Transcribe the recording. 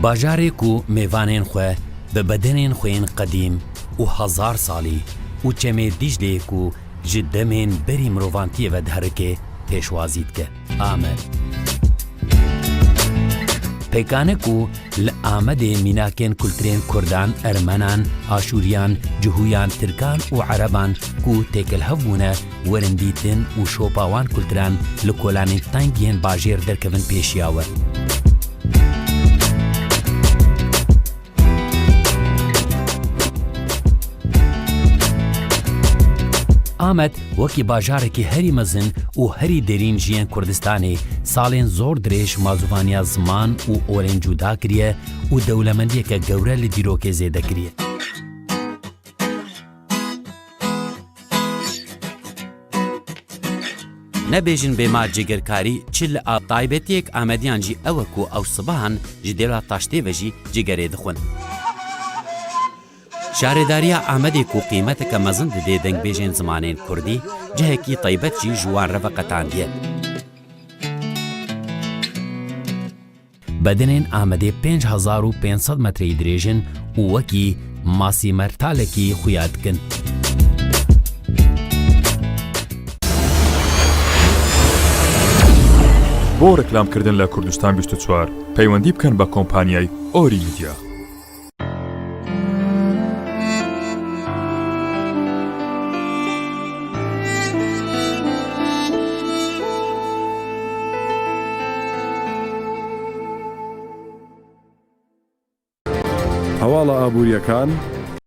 باژارێک و میوانên xwe bi bedenên xwe yên qedîm û hezar salî û çemê Dîcleyek û ji demên berî mirovantiyê ve diherike pêşwazî dike. Amed pêkanek û li Amedê mînakên kulturên Kurdan, Ermenan, Aşûriyan, Cihûyan, Tirkan û Ereban ku têkilhev bûne werin dîtin û şopa wan kulturan li kolanên teng yên bajêr derkevin pêşiya we. Amed wekî bajarekî herî mezin û herî derîn jiyên Kurdistanê salên zor dirêj mazûvaniya ziman û orên cuda kiriye û dewlemendiyeke gewre li dîrokê zêde kiriye. Nebêjin bêma cîgerkarî çi li taybetiyek Amediyan jî ew ku ew sibahan ji dêla taştê ve jî cîgerê dixwin. Şaredariya Amedê ku qîmeteke mezin dide dengbêjên zimanên Kurdî, cihekî taybet jî ji wan re veqetandiye. Bedenên Amedê 5500 metreyî dirêjin û wekî masî mertalekî xuya dikin. بۆ ڕێکلامکردن لە کوردستان 24 پەیوەندی بکەن بە کۆمپانیای ئۆری میدیا. هەواڵە ئابووریەکان